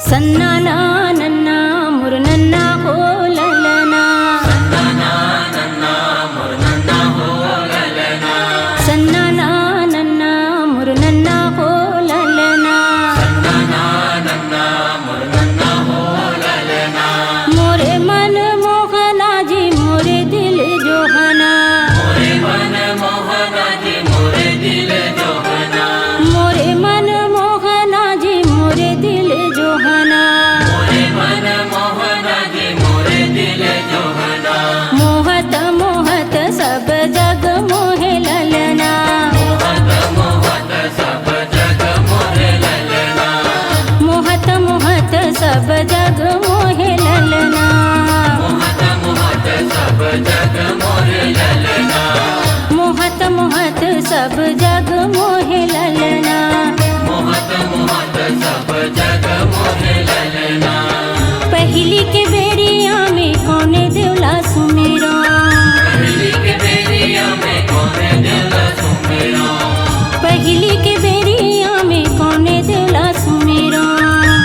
सन्नाना नन्ना मुरनन्ना हो ललना, सन्नाना नन्ना मुरनन्ना हो ललना, सन्नाना नन्ना मुरनन्ना हो ललना, सन्नाना नन्ना मुरनन्ना हो ललना। मोरे मन मोहना जी मोरे दिल जोहना, मोरे मन मोहना जी मोरे दिल जोहना, मोरे मन मोहना जी मोरे दिल जोहना, मोरे मन मोहना जी मोरे दिल जोहना। मोहत मोहत सब जग मोहे ललना, मोहत मोहत सब जग मोरे ललना, मोहत मोहत सब जग मोहे ललना, मोहत मोहत सब जग मोरे ललना, मोहत मोहत सब जग मोहे ललना। मोहत मोहत सब जग मोरे ललना। पहली के बेरिया में कौने देवला सुमेरा, पहली के बेरिया में कौने देवला सुमेरा, पहली के बेरिया में कौने देवला सुमेरा,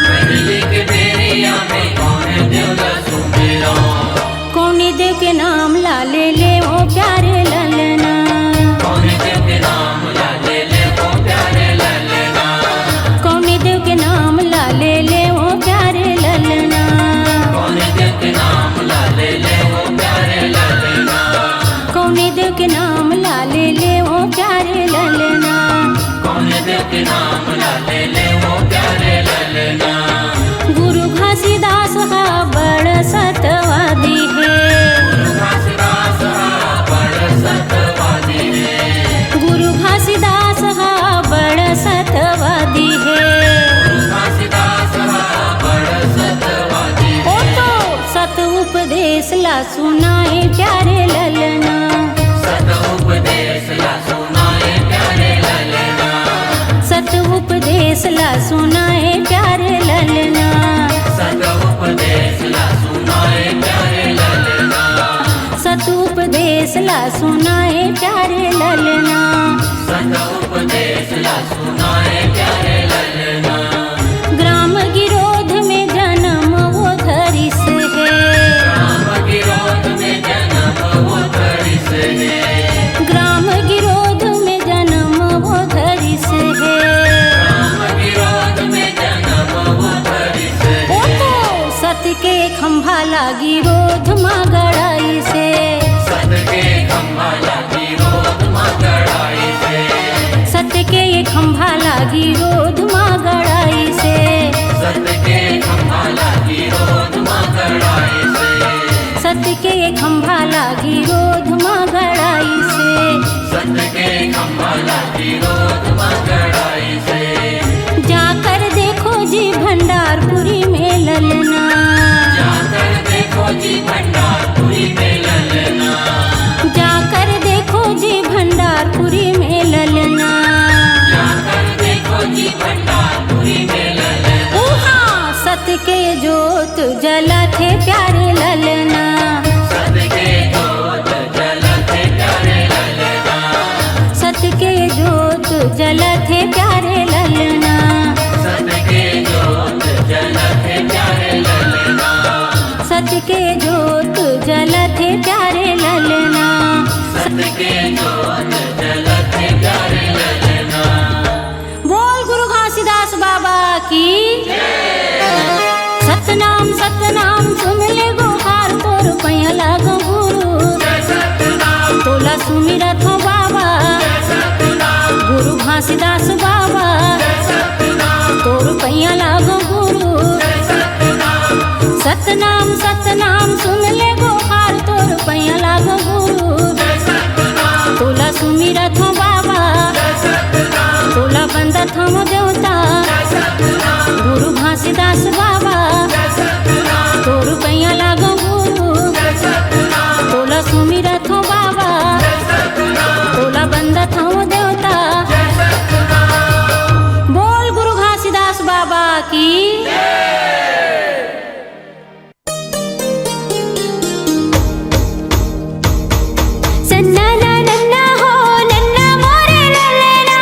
पहली के बेरिया में कौने देवला सुमेरा। कौने देव के नाम लाले ले ओ प्यारे ललना, कौने देव के नाम लाले ले ओ प्यारे ललना, कौने देव के नाम लाले ले ओ प्यारे ललना, कौने देव के नाम लाले ले ओ प्यारे ललना, कौने देव के नाम लाले ले ओ प्यारे ललना। कौने देव के नाम लाले ले ओ प्यारे ललना। गुरु घासीदास हा बड़ सतवादी है, घासीदास बड़ सतवादी है, गुरु घासीदास हा बड़ सतवादी है। घासीदास बड़ सतवादी ओ तो सत उपदेश ला सुनाए प्यारे ललना, सत उपदेश ला सुनाए प्यारे ललना, सत उपदेश ला सुनाए प्यारे ललना, सत उपदेश ला सुनाए प्यारे ललना, सत उपदेश ला सुनाए प्यारे ललना। सत उपदेश ला सुनाए प्यारे ललना। ग्राम गिरोध में जन्म वो धरिस है, राम गिरोध में जन्म वो धरिस है, ग्राम गिरोध में जन्म वो धरिस है। राम गिरोध में जन्म वो धरिस ओ है। तो सत के खंभा लागी रोध माँ गड़ाई से, सत के खंभा लागी रोध माँ गड़ाई से, सत के ये खंभा लागी रोध माँ गड़ाई से, सत के खंभा लागी रोध माँ गड़ाई से, सत के ये खंभा लागी रोध माँ गड़ाई से। सत के खंभा लागी रोध माँ गड़ाई से। जाकर देखो जी भंडारपुरी में ललना, जाकर देखो जी भंडारपुरी में ललना, जाकर देखो जी भंडारपुरी में ललना। जाकर देखो जी भंडारपुरी में ललना। उहा सत के जोत जला थे प्यारे ललना, सत के जोत जलते प्यारे ललना, सत के जोत जला थे प्यारे ललना, सत के जोत जलते प्यारे ललना, सत के जोत जला थे प्यारे ललना। सत के जोत जलते प्यारे ललना। बोल गुरु घासीदास बाबा की सतनाम सतनाम सुन ले गुहार तोर पैया लागो गुरु, सतनाम तोला सुमिरत हो बाबा सतनाम गुरु घासीदास बाबा, सतनाम तोर पैया लागो गुरु। सतनाम सतनाम सतनाम सुन ले गुहार तोर पैया लागो गुरु, सतनाम तोला सुमिरत हो बाबा, सतनाम तोला बंदत हम देवता सतनाम गुरु घासीदास बाबा, सतनाम तोर पैया लागो गुरु, सतनाम तोला सुमिरत हो बाबा, तोला बंदत हम देवता। बोल गुरु घासीदास बाबा की सन्नाना नन्ना हो नन्ना मोरे ललना,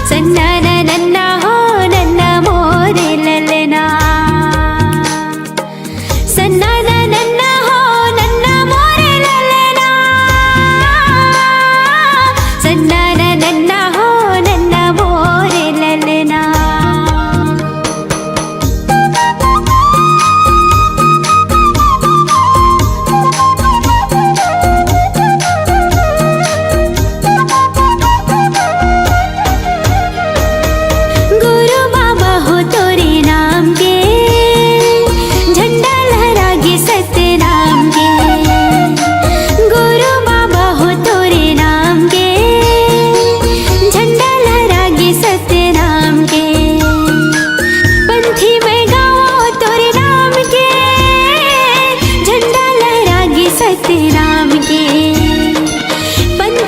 सन्नाना नन्ना हो नन्ना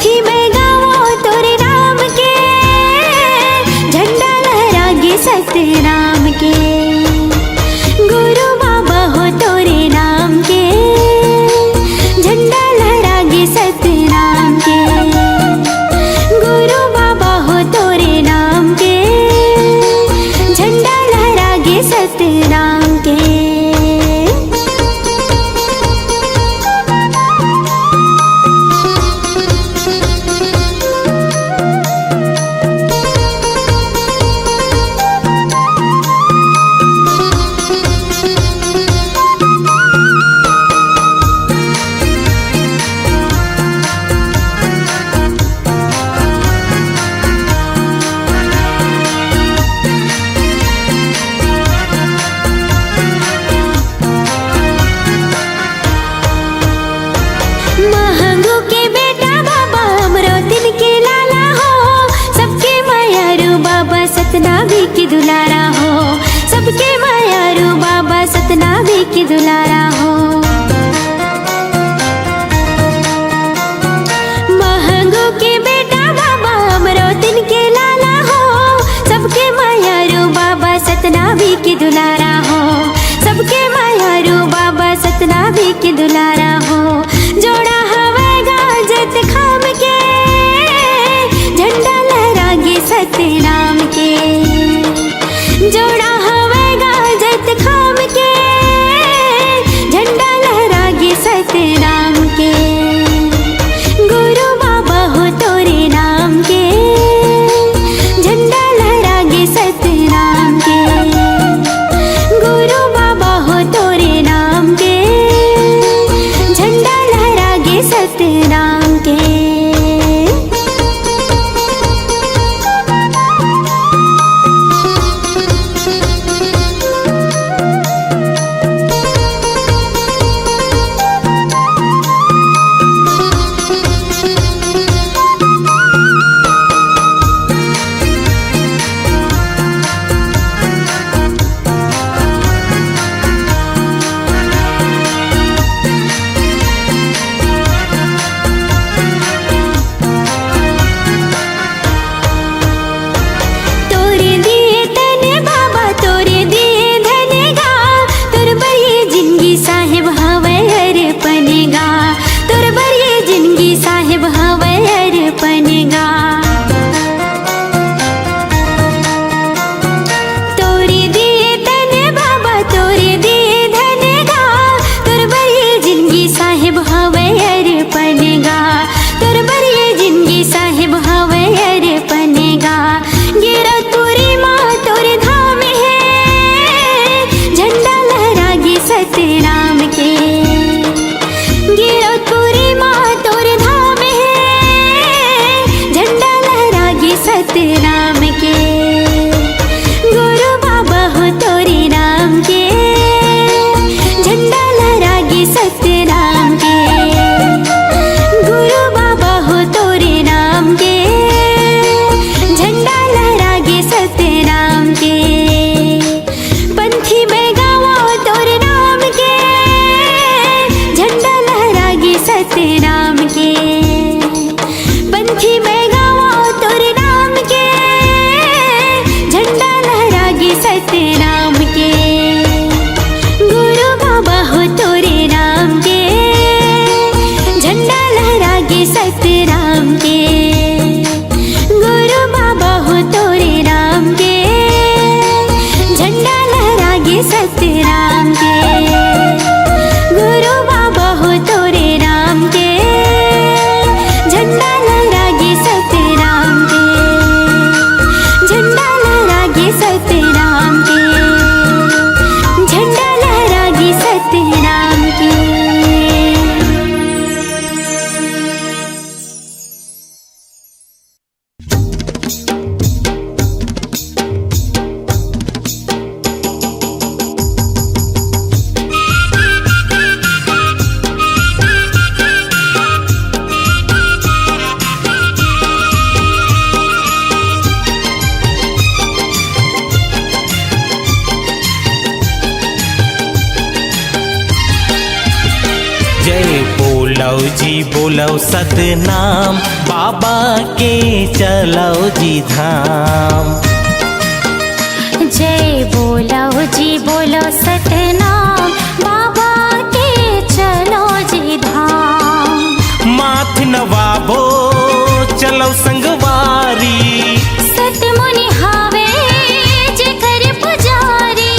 पंथी में गावो तोरे नाम के, झंडा लहरागे सतनाम के। गुरु बाबा हो तोरे नाम के, झंडा लहरागे सतनाम के। गुरु बाबा हो तोरे नाम के, झंडा लहरागे सतनाम के। महंगू के बेटा बाबा अमरोतिन के लाला हो, सबके मायारू बाबा सतनामी की दुलारा हो। सबके मायारू बाबा सतनामी की दुलारा हो। महंगू के बेटा बाबा अमरोतिन के लाला हो, सबके मायारू बाबा सतनामी की दुलारा हो। सबके मायारू बाबा सतनामी की दुलारा हो। जोड़ा हवेगा जत खाम के, झंडा लहरागे सतनाम के। जोड़ा हवेगा जत खाम के, झंडा लहरागे सतनाम के। गुरु बाबा हो तोरे नाम के, झंडा लहरागे सतनाम के। गुरु बाबा हो तोरे नाम के, झंडा लहरागे सतनाम के। तोरे दिए तने बाबा तोरे दिए धनेगा, तोर बरिए जिंदगी साहेब हवे अर्पणेगा। तोर बरिए जिंदगी साहेब हवे अर्पणेगा। तोरे दिए तने बाबा तोरे दिए धनेगा, तोर बरिए जिंदगी साहेब हवे अर्पणेगा। तोर बरिए जिंदगी साहेब हवे अर्पणेगा। गिरा तुरी माँ तोरे धाम है, झंडा लहरागे सतनाम के। गिरा तुरी माँ तोरे धाम है, झंडा लहरागे सतनाम के। गुरु बाबा हो तोरे नाम के, झंडा लहरागे सतनाम के। गुरु बाबा हो तोरे नाम के, झंडा लहरागे सतनाम के। पंथी में गावो तोरे नाम के, झंडा लहरागे सतनाम के। पंथी में गावो तोरे नाम के, जी बोलो सतनाम बाबा के चलो जी धाम। जय बोलो जी बोलो सतनाम बाबा के चलो जी धाम। माथ नवाबो चलो संगवारी सतमुनि हावे जेकर पुजारी।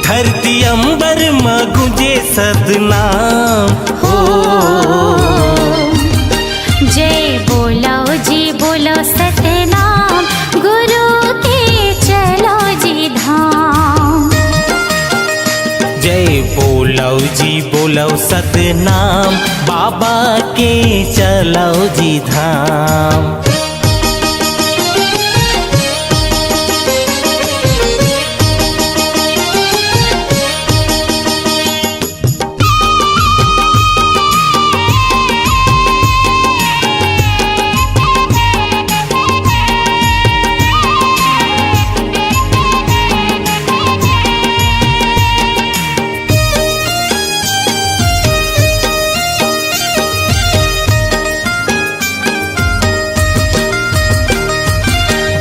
धरती अंबर में गुंजे सतनाम हो। जय बोलो जी बोलो सतनाम गुरु के चलो जी धाम। जय बोलो जी बोलो सतनाम बाबा के चलो जी धाम।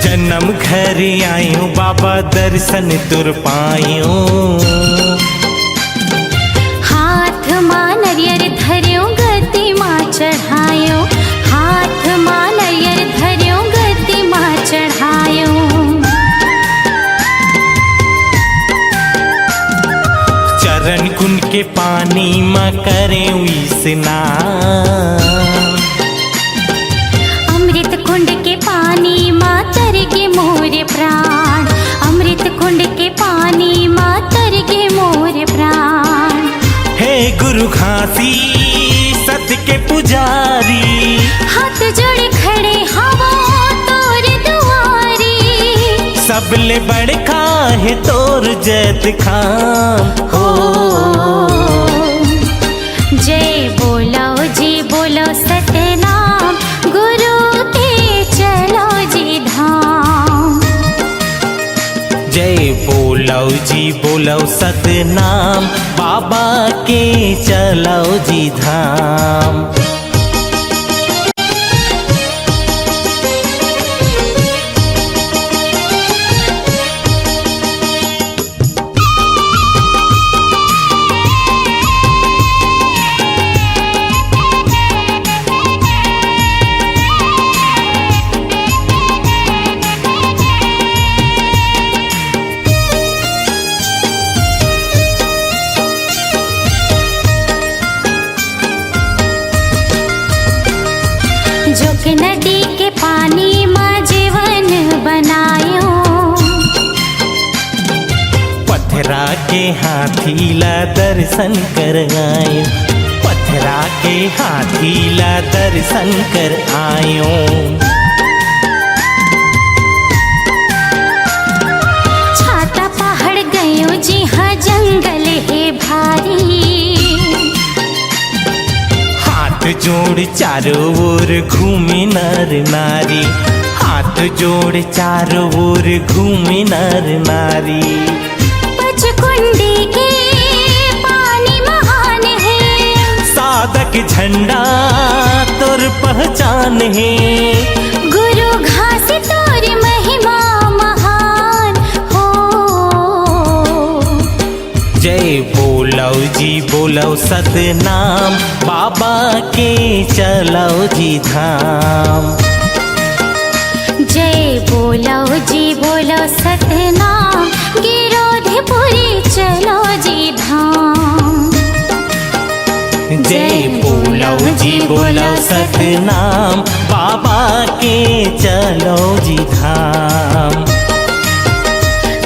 जन्म घर आयो बाबा दर्शन तुर पायो। हाथ मां नरियर धर्यो गति मां चढ़ायो। हाथ मां नरियर धर्यो गति मां चढ़ायो। चरण कुंड के पानी में करे स्नान। अमृत कुंड के पानी मां तर के मोर प्राण। अमृत कुंड के पानी मां तर के मोर प्राण। हे गुरु घासी सत्य के पुजारी हाथ जोड़ खड़े हवा तोर दुआरी। सबले बड़का है तोर जैत खाम हो। जय बोलो जी बोलो सतनाम गुरु के चलो जी धाम। जय बोलो जी बोलो सतनाम बाबा के चलो जी धाम। जो कि नदी के पानी मां जीवन बनायो। पथरा के हाथी ला दर्शन कर आयो। पथरा के हाथी ला दर्शन कर आयो। छाता पहाड़ गयो जी हाँ जंगल है भारी। हाथ जोड़ चारों ओर घूमे नर नारी। हाथ जोड़ चारों ओर घूमे नर नारी। पचकुंडी के पानी महान है। साधक झंडा तोर पहचान है। गुरु घास तोर महिमा महान हो। जय बोलो जी बोलो सतनाम बाबा के चलो जी धाम। जय बोलो जी बोलो सतनाम गिरोधपुरी चलो जी धाम। जय बोलो जी बोलो सतनाम बाबा के चलो जी धाम।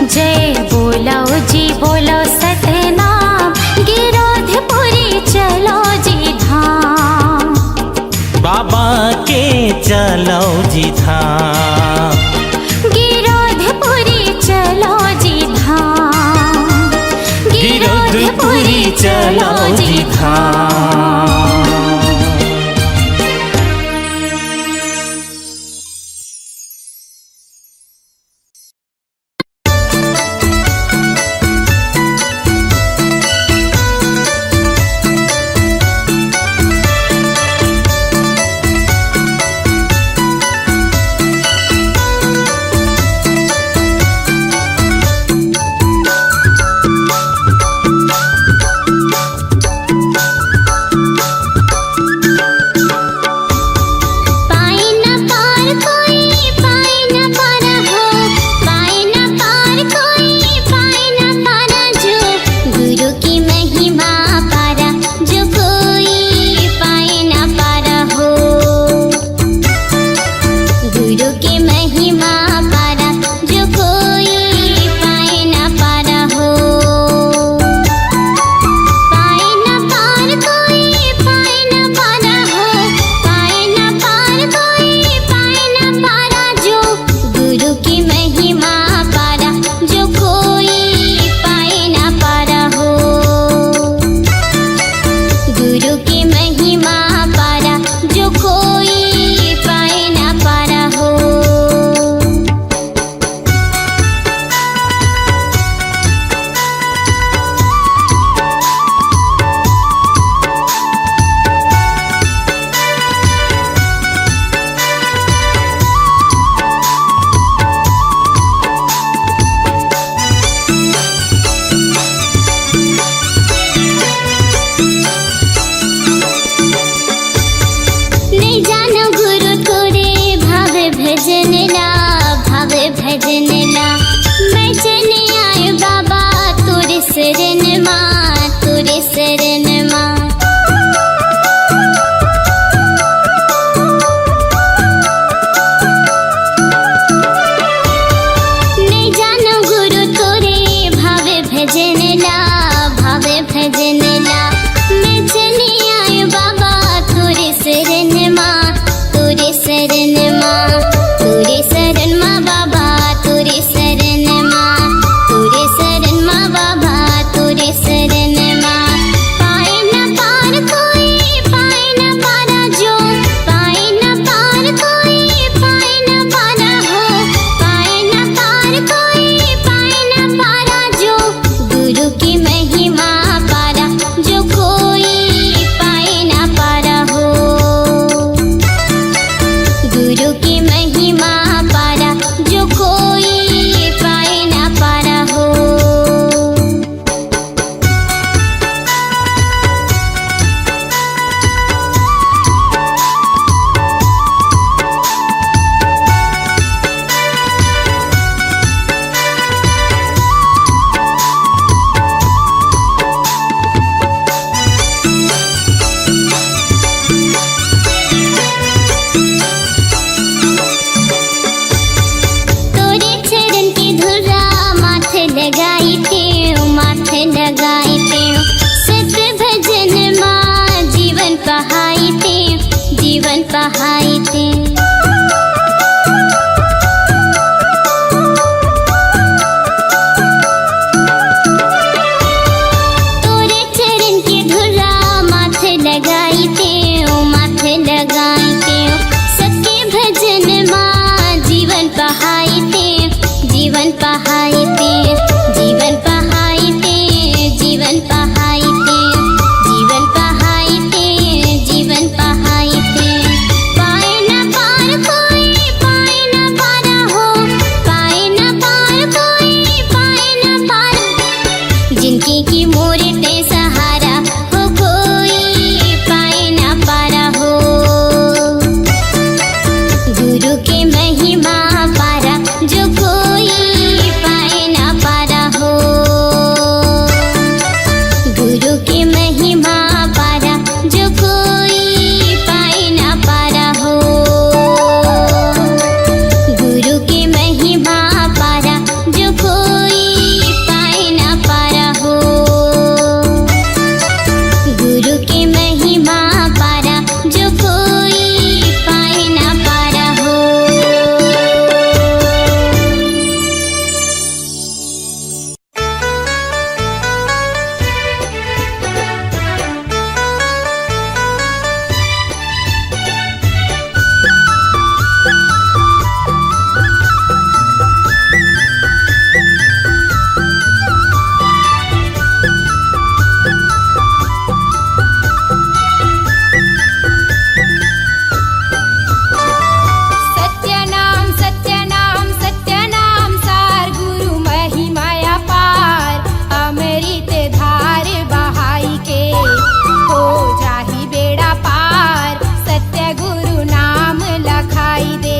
जय बोलो जी बोलो सतनाम गिरोधपुरी चलो जी धाम। बाबा के चलो जी धाम। गिरोधपुरी चलो जी धाम। गिरोधपुरी चलो जी धाम। लगाई टेव माथे लगाई टेव सत्य भजन माँ जीवन पहाई टेव जीवन पहाई टेव तोरे चरण के धुरा माथे लगाई टेव माथे लगाई टेव सत्य भजन माँ जीवन पहाई टेव जीवन पहाई टेव जीवन पहाई टेव जीवन पहाई टेव जीवन पहाई टेव जीवन पहाई टेव पाए न पार कोई पाए न पारा हो पाए न पार कोई पाए न पार जिनकी की मोरे ते सहारा हो कोई पाए न पारा हो गुरु के महिमा पारा जो कोई पाए न पारा हो गुरु के महिमा पारा जो कोई पाए न पारा हो गुरु के महिमा पारा जो कोई पाए न पारा हो गुरु के महिमा पारा जो कोई पाए न पारा हो सत्यनाम सत्यनाम सत्यनाम सार गुरु महिमाया पार अमृत धार बहाई के हो जाही बेड़ा पार सत्य गुरु नाम लखाई दे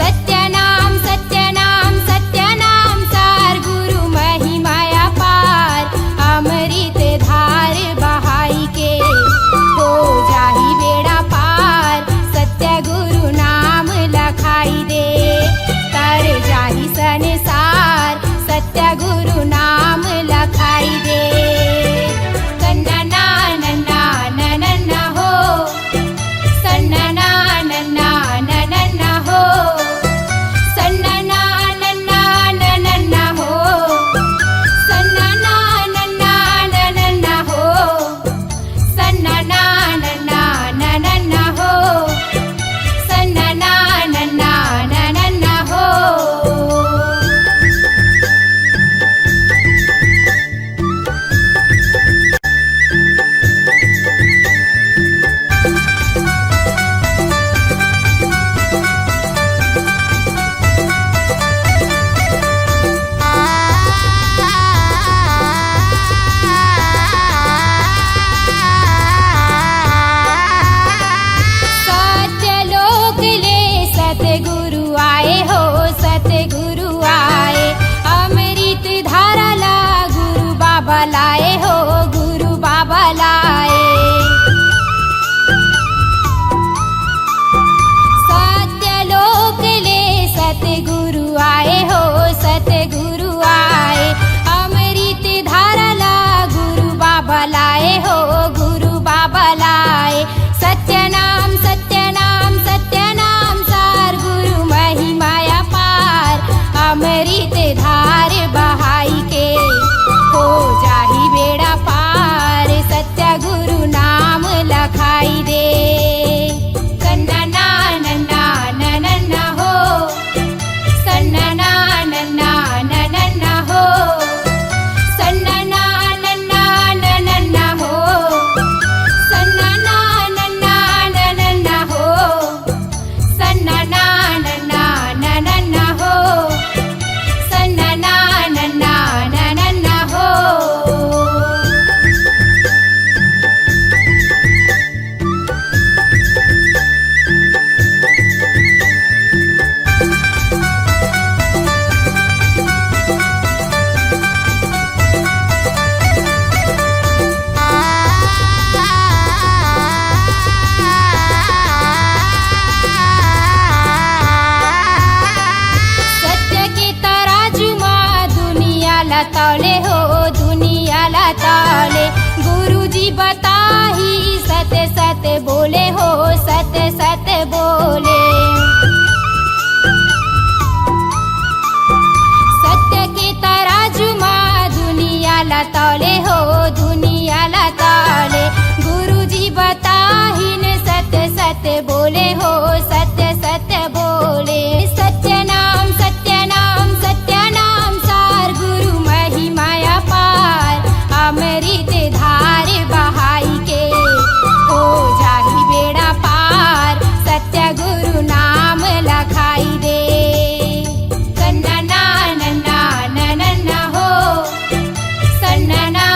सत्यनाम सत्यनाम सत्यनाम सार गुरु महिमाया पार अमृत धार बहाई के हो जाही बेड़ा पार सत्य गुरु नाम लखाई दे तर जाही संसार सत्य गुरु नाम लखाई दे कन्नना नन्ना नन्ना हो सन्नना नन्ना नन्ना हो सन्नना नन्ना नन्ना हो सन्नना नन्ना नन्ना हो सन्नना नन्ना नन्ना हो सन्नना नन्ना नन्ना हो सत्यलोक ले सतगुरु आए हो सतगुरु आए अमृत धारा ला गुरु बाबा लाए हो गुरु बाबा लाए सत्यलोक ले सतगुरु आए हो सतगुरु आए अमृत धारा ला गुरु बाबा लाए हो गुरु बाबा लाए सत्यनाम सत्यनाम सत्यनाम सार गुरु महिमाया पार अमृत धार बहाई के हो जाही बेड़ा पार सत्य गुरु नाम लखाई दे कन्नना नन्ना नन्ना हो सन्नना नन्ना ला तौले हो दुनिया ला तौले। गुरुजी बताही सत्य सत्य बोले हो सत्य सत्य बोले। सत्य के तराजू माँ दुनिया ला तौले हो दुनिया ला तौले। गुरुजी बताही ने सत्य सत्य बोले हो सत्य सत्य बोले। सत्य नाम सार गुरु महिमाया पार। अमृत धार बहाई के हो जाही बेड़ा पार। सत्य गुरु नाम लखाई दे। सन्ना ना नन्ना नन्ना हो सन्ना ना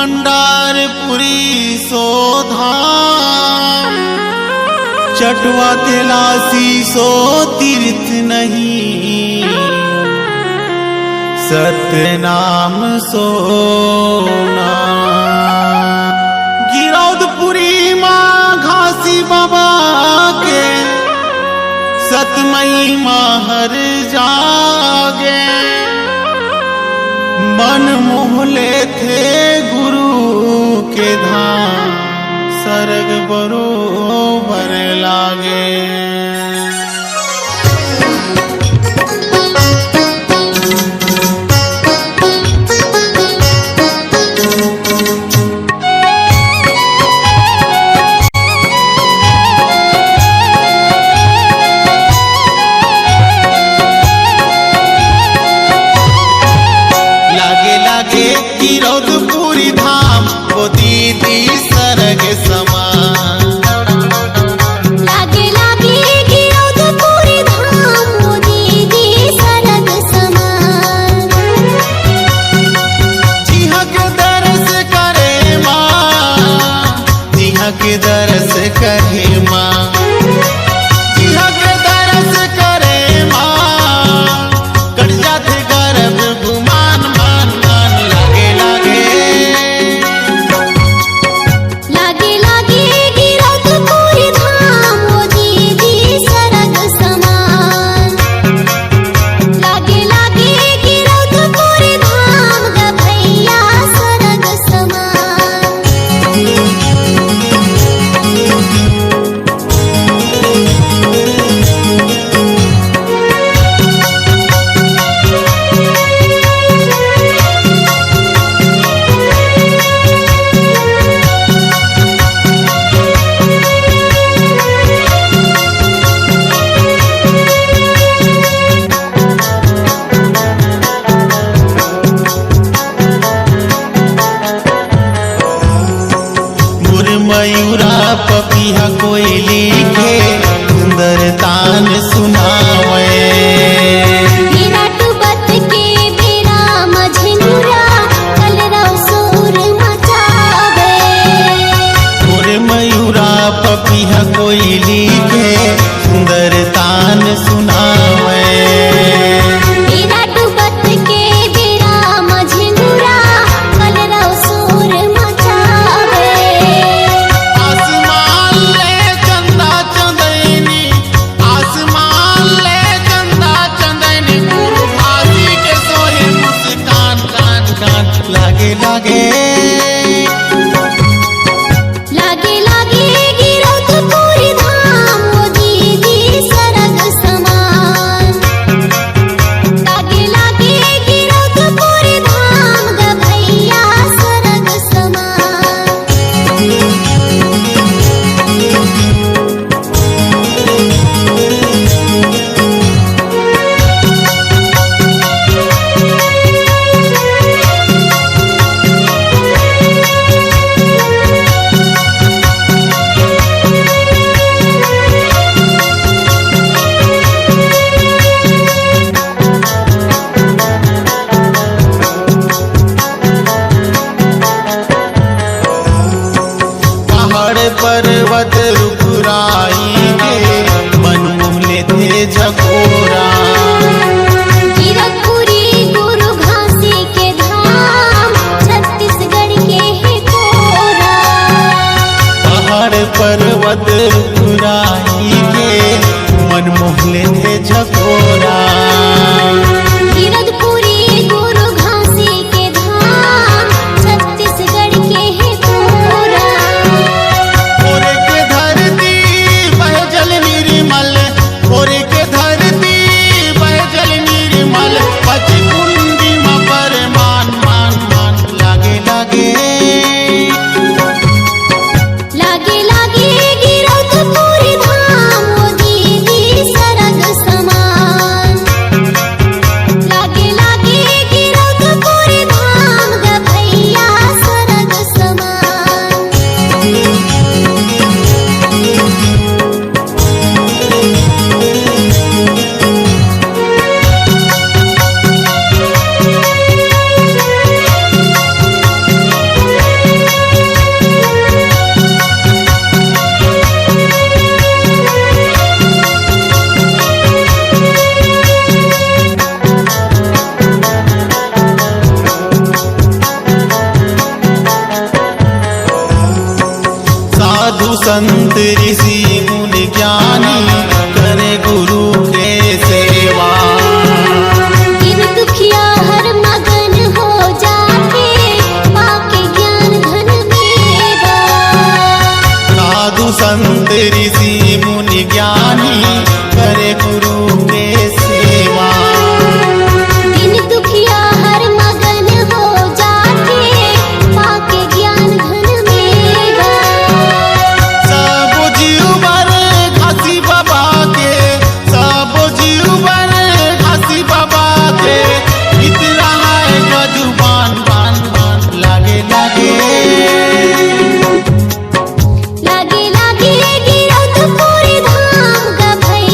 भंडारपुरी सोधाम, चटवा तिलासी सो तीर्थ नहीं, सतनाम सो नाम। गिरौदपुरी माँ घासी बाबा के सतमई माँ हर जागे, मन मोहले थे गुरु के धाम, सरग बरोबर लागे। गिरौदपुरी धाम वो दीदी सरग समान, लागे लागे गिरौदपुरी धाम वो दीदी सरग समान। जिहा के दरस करे माँ, जिहा के दरस करे माँ, जिहा के दरस करे माँ, कट जाते गर्भ गुमान मान मान। लागे लागे लागे लागे गिरौदपुरी धाम वो दीदी सरग समान, लागे लागे गिरौदपुरी धाम ग भैया सरग समान। मयूरा पपिया कोयली के सुंदर तान सुनावे, बिना टुबत के बेरा मझनुरा कलरव सुर मचावे। मोरे मयूरा पपिया कोयली के सुंदर तान सुनावे, बिना टुबत के बेरा मझनुरा कलरव सुर मचावे। आसमान ले चंदा चंदैनी, आसमान ले चंदा चंदैनी, गुरु भासी के सोहे मुस्कान कान कान। लागे लागे लागे लागे गिरौदपुरी धाम वो दीदी सरग समान, लागे लागे गिरौदपुरी धाम ग भैया सरग समान। पहाड़ पर्वत रुखराई के मन मोहले थे झकोरा, गिरौदपुरी गुरु घासी के धाम छत्तीसगढ़ के है कोरा। पहाड़ पर्वत रुखराई के मन मोहले थे झकोरा, गिरौदपुरी गुरु घासी के धाम छत्तीसगढ़ के है कोरा। ओरे के धरती बह जल निर्मल, ओरे के धरती बह जल निर्मल, पच कुंडी में पर मान मान मान। लागे लागे लागे लागे गिरौदपुरी संत ऋषि मुनि ज्ञानी करे गुरु के सेवा। दिन दुखिया हर मगन हो जाके पाके ज्ञान धन मेवा। साधु संत ऋषि मुनि ज्ञानी करे गुरु के सेवा। दिन दुखिया हर मगन हो जाके पाके ज्ञान धन मेवा। सब जीव बने घासी बाबा के, सब जीव बने घासी बाबा के। गीत रहा है गजुबान बान बान लागे लागे लागे लागे गिरौत पूरी धाम का भैया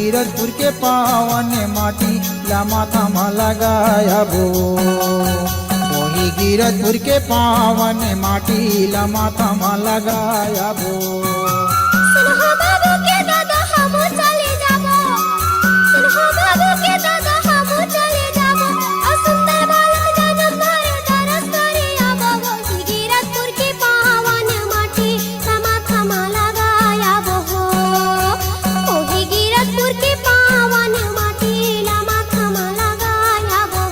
गिरजपुर के पावन माटी ला माथा में लगाया बो वही गिरजपुर के पावन माटी ला माथा में लगाया बो सुनहो बाबू के दादा हमू चले जाबो सुनहो बाबू के दादा हमू चले जाबो और सुंदर बालक जन्म धरे दरस करे आबो वही गिरजपुर के पावन माटी माथा में लगाया बो वही गिरजपुर के पावन माटी माथा में लगाया बो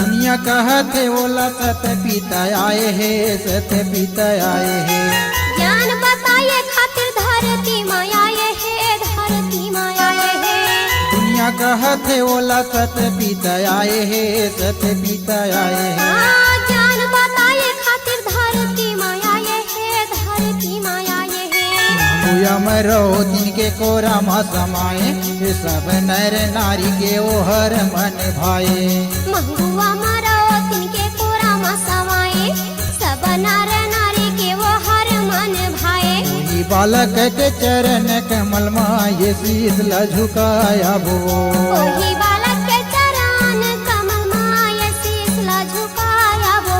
दुनिया कहते ओला सत पिता आए है सत पिता आए है ज्ञान बताए खातिर धरती मायाए है धरती मायाए है दुनिया कहते ओला सत पिता आए है सत पिता आए है ज्ञान बताए खातिर धरती मायाए है धरती मायाए है बुया मरो दिन के कोरा मा समाए ये सब नर नारी के ओहर मन भाए मंगुआ मरो तिनके कोरा मा समाए सब नर नारी के वो हर मन भाए वही बालक के चरण कमल मा ये शीश ला झुकाया बो वही बालक के चरण कमल माय शीश ला झुकाया वो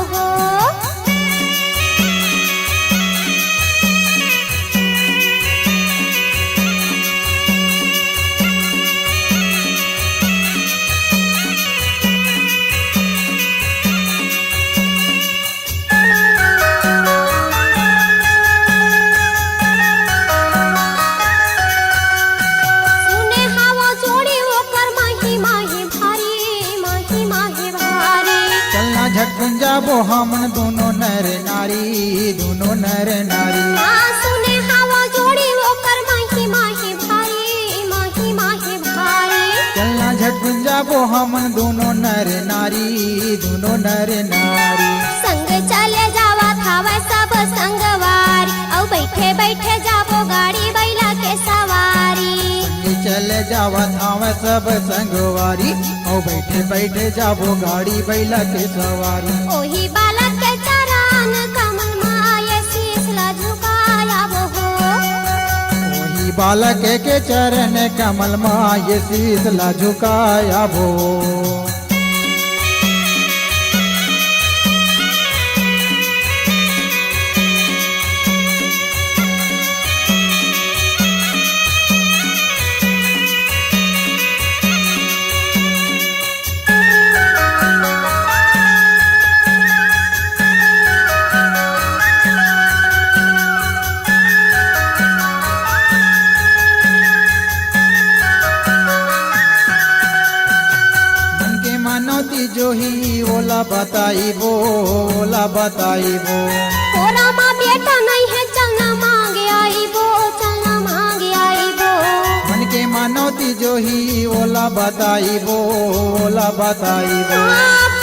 सुने हवा जोड़ी ओकर माही माही भारी चलना झटकन जाबो हमन दोनों नर नारी दोनों नर नारी सुने हवा जोड़ी ओकर माही माही भारी चलना झटकन जाबो हमन दोनों नर नारी दोनों नर नारी संग चले जावा थावा सब संगवारी औ बैठे बैठे जाबो गाड़ी बैला के सवारी ये चले जावा थाव सब संगवारी और बैठे बैठे जाबो गाड़ी बैला के सवारी ओही बालक के चरण कमल माय शीश ला झुकाया वो वही बालक के चरण कमल मा ये शीश ला झुकाया भो मन के मनौती जो ही ओला बताइबो ओला बताइबो कोरा माँ बेटा नहीं है चलना मांगे आईबो चलना मांगे आईबो मन के मनौती जो ही ओला बताइबो ओला बताइबो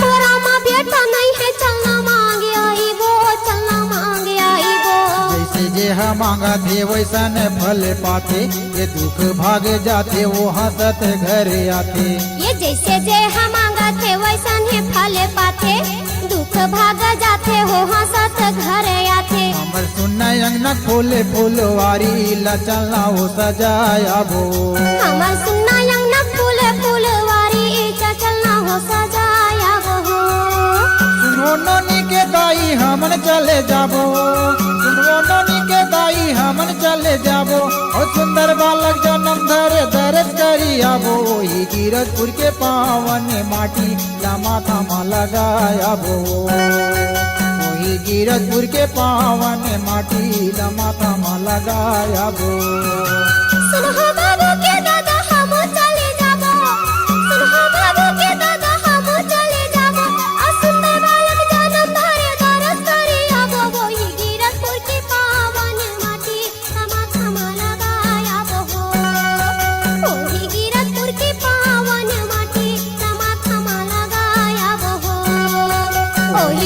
कोरा माँ बेटा नहीं है चलना मांगे आईबो चलना मांगे आईबो जैसे जे हम मांगा थे वैसा न फल पाते ये दुख भाग जाते वो हंसत घर आते ये जैसे जे हम मांगा थे वैसा ही फल पाते दुख भाग जाते हो हंसत घर आते हमर सुनना अंगना फूले फुलवारी ला चलना वो सजाया भो हमर सुनना अंगना फूल फूलवारी चलना हो सजाया हो सुनो नोनी के दाई हमन चले जाबो सुनो नोनी के दाई हमन चले जाबो और सुंदर बालक जन्म धरे दरस करी आबो वही गिरजपुर के पावन माटी ला माथा मा लगाया बो वही गिरजपुर के पावन माटी ला माथा मा लगाया बो सुनहो बाबू के दादा हमू चले जाबो सुनहो बाबू के दादा हमू चले जाबो आ सुंदर बालक जन्म धरे दरस करे आबो वही गिरजपुर के पावन माटी माथा मा लगाया बो वही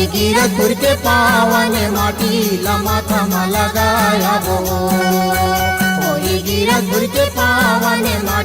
ओरी गिरधपुर के पावन माटी ला माथा में लगाया बो ओरी गिरधपुर के पावन माटी